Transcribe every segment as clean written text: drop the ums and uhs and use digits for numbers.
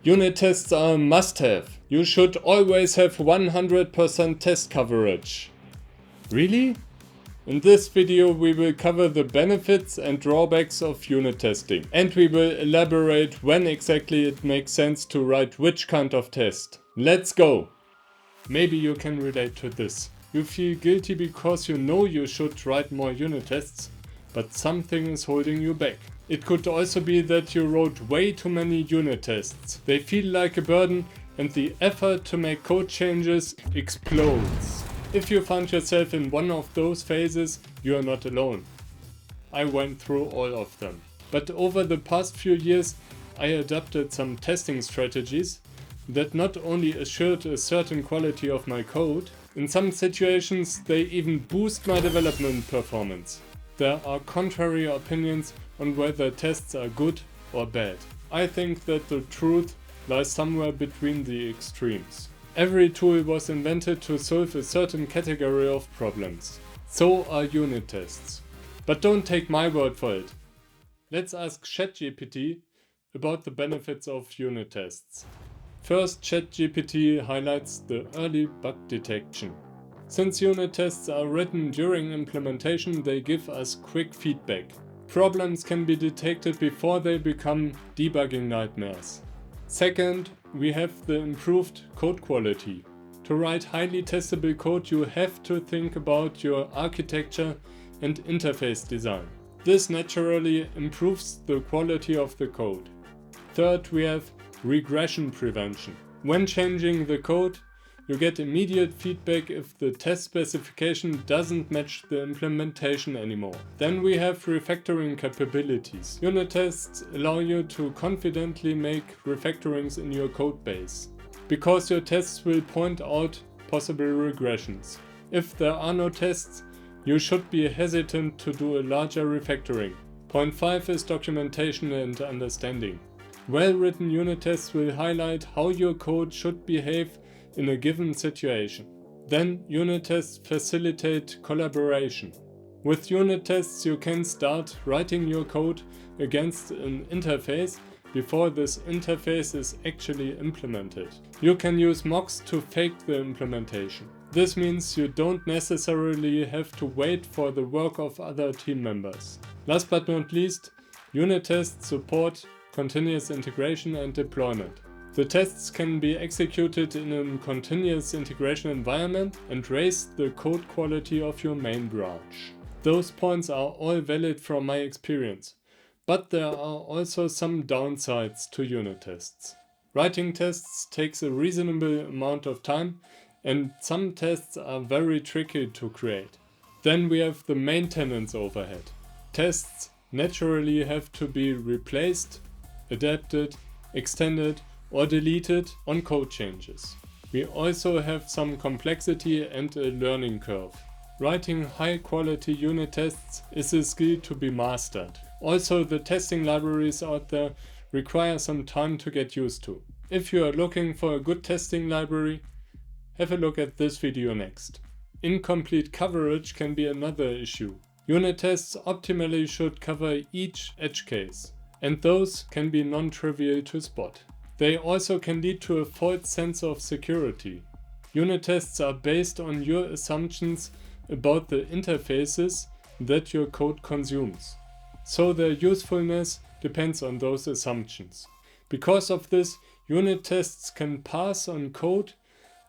Unit tests are a must-have. You should always have 100% test coverage. Really? In this video we will cover the benefits and drawbacks of unit testing. And we will elaborate when exactly it makes sense to write which kind of test. Let's go! Maybe you can relate to this. You feel guilty because you know you should write more unit tests, but something is holding you back. It could also be that you wrote way too many unit tests. They feel like a burden and the effort to make code changes explodes. If you find yourself in one of those phases, you are not alone. I went through all of them. But over the past few years, I adopted some testing strategies that not only assured a certain quality of my code, in some situations they even boost my development performance. There are contrary opinions on whether tests are good or bad. I think that the truth lies somewhere between the extremes. Every tool was invented to solve a certain category of problems. So are unit tests. But don't take my word for it. Let's ask ChatGPT about the benefits of unit tests. First, ChatGPT highlights the early bug detection. Since unit tests are written during implementation, they give us quick feedback. Problems can be detected before they become debugging nightmares. Second, we have the improved code quality. To write highly testable code, you have to think about your architecture and interface design. This naturally improves the quality of the code. Third, we have regression prevention. When changing the code, you get immediate feedback if the test specification doesn't match the implementation anymore. Then we have refactoring capabilities. Unit tests allow you to confidently make refactorings in your code base, because your tests will point out possible regressions. If there are no tests, you should be hesitant to do a larger refactoring. Point 5 is documentation and understanding. Well-written unit tests will highlight how your code should behave in a given situation. Then unit tests facilitate collaboration. With unit tests you can start writing your code against an interface before this interface is actually implemented. You can use mocks to fake the implementation. This means you don't necessarily have to wait for the work of other team members. Last but not least, unit tests support continuous integration and deployment. The tests can be executed in a continuous integration environment and raise the code quality of your main branch. Those points are all valid from my experience, but there are also some downsides to unit tests. Writing tests takes a reasonable amount of time, and some tests are very tricky to create. Then we have the maintenance overhead. Tests naturally have to be replaced, adapted, extended, or deleted on code changes. We also have some complexity and a learning curve. Writing high quality unit tests is a skill to be mastered. Also, the testing libraries out there require some time to get used to. If you are looking for a good testing library, have a look at this video next. Incomplete coverage can be another issue. Unit tests optimally should cover each edge case, and those can be non-trivial to spot. They also can lead to a false sense of security. Unit tests are based on your assumptions about the interfaces that your code consumes, so their usefulness depends on those assumptions. Because of this, unit tests can pass on code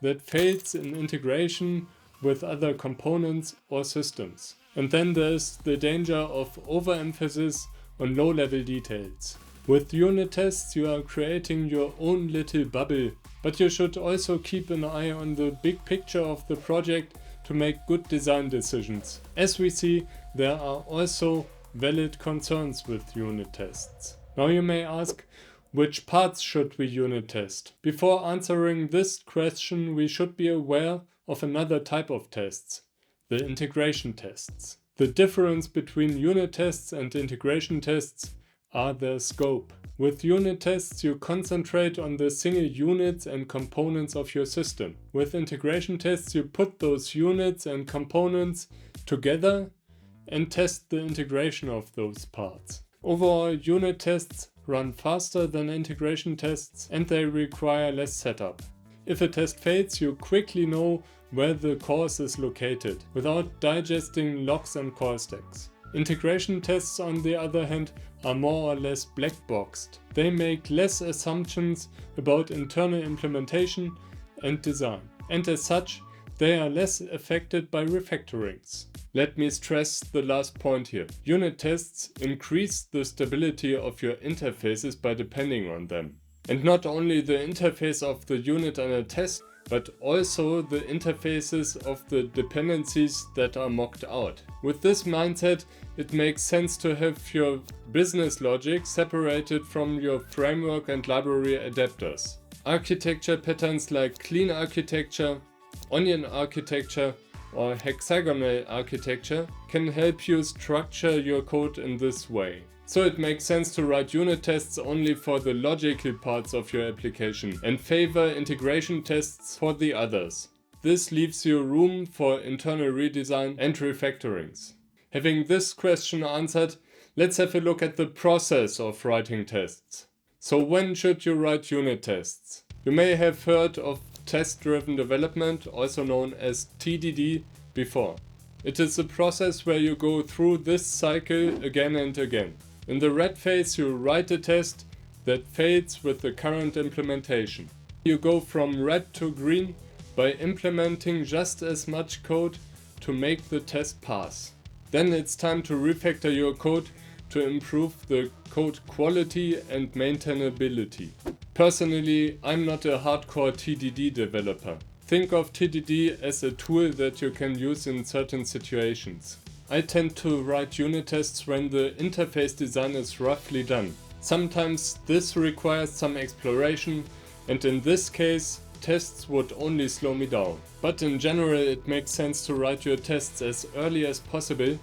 that fails in integration with other components or systems. And then there's the danger of overemphasis on low-level details. With unit tests you are creating your own little bubble, but you should also keep an eye on the big picture of the project to make good design decisions. As we see, there are also valid concerns with unit tests. Now you may ask, which parts should we unit test? Before answering this question, we should be aware of another type of tests, the integration tests. The difference between unit tests and integration tests are their scope. With unit tests you concentrate on the single units and components of your system. With integration tests you put those units and components together and test the integration of those parts. Overall, unit tests run faster than integration tests, and they require less setup. If a test fails, you quickly know where the cause is located, without digesting logs and call stacks. Integration tests, on the other hand, are more or less black-boxed. They make less assumptions about internal implementation and design, and as such, they are less affected by refactorings. Let me stress the last point here. Unit tests increase the stability of your interfaces by depending on them. And not only the interface of the unit under test, but also the interfaces of the dependencies that are mocked out. With this mindset, it makes sense to have your business logic separated from your framework and library adapters. Architecture patterns like clean architecture, onion architecture, or hexagonal architecture can help you structure your code in this way. So it makes sense to write unit tests only for the logical parts of your application and favor integration tests for the others. This leaves you room for internal redesign and refactorings. Having this question answered, let's have a look at the process of writing tests. So when should you write unit tests? You may have heard of test-driven development, also known as TDD, before. It is a process where you go through this cycle again and again. In the red phase, you write a test that fails with the current implementation. You go from red to green by implementing just as much code to make the test pass. Then it's time to refactor your code to improve the code quality and maintainability. Personally, I'm not a hardcore TDD developer. Think of TDD as a tool that you can use in certain situations. I tend to write unit tests when the interface design is roughly done. Sometimes this requires some exploration, and in this case, tests would only slow me down. But in general, it makes sense to write your tests as early as possible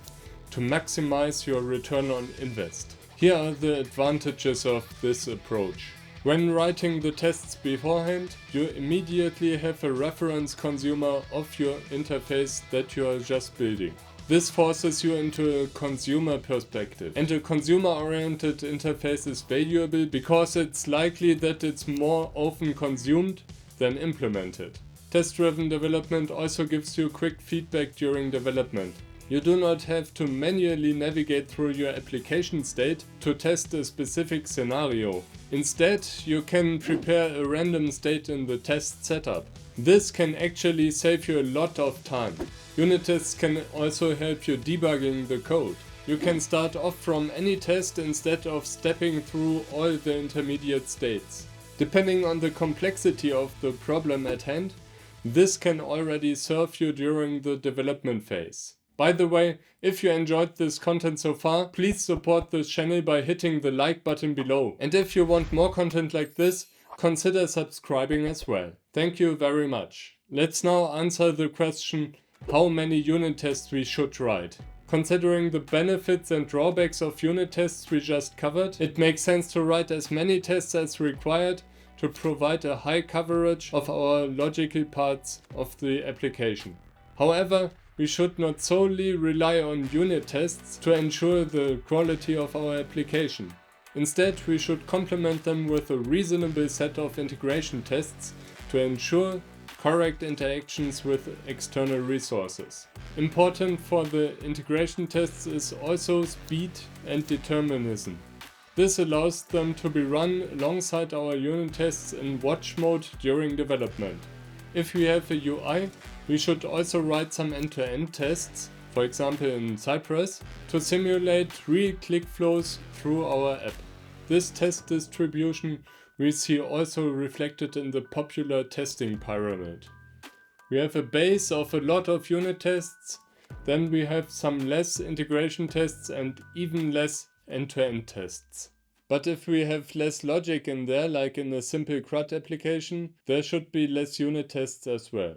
to maximize your return on invest. Here are the advantages of this approach. When writing the tests beforehand, you immediately have a reference consumer of your interface that you are just building. This forces you into a consumer perspective, and a consumer-oriented interface is valuable because it's likely that it's more often consumed than implemented. Test-driven development also gives you quick feedback during development. You do not have to manually navigate through your application state to test a specific scenario. Instead, you can prepare a random state in the test setup. This can actually save you a lot of time. Unit tests can also help you debugging the code. You can start off from any test instead of stepping through all the intermediate states. Depending on the complexity of the problem at hand, this can already serve you during the development phase. By the way, if you enjoyed this content so far, please support this channel by hitting the like button below. And if you want more content like this, consider subscribing as well. Thank you very much. Let's now answer the question, how many unit tests we should write. Considering the benefits and drawbacks of unit tests we just covered, it makes sense to write as many tests as required to provide a high coverage of our logical parts of the application. However, we should not solely rely on unit tests to ensure the quality of our application. Instead, we should complement them with a reasonable set of integration tests to ensure correct interactions with external resources. Important for the integration tests is also speed and determinism. This allows them to be run alongside our unit tests in watch mode during development. If we have a UI, we should also write some end-to-end tests, for example in Cypress, to simulate real click flows through our app. This test distribution we see also reflected in the popular testing pyramid. We have a base of a lot of unit tests, then we have some less integration tests and even less end-to-end tests. But if we have less logic in there, like in a simple CRUD application, there should be less unit tests as well.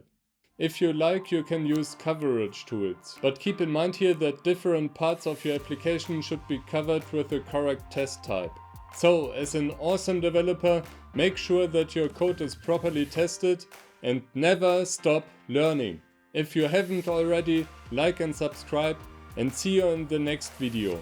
If you like, you can use coverage tools, but keep in mind here that different parts of your application should be covered with the correct test type. So, as an awesome developer, make sure that your code is properly tested and never stop learning. If you haven't already, like and subscribe, and see you in the next video.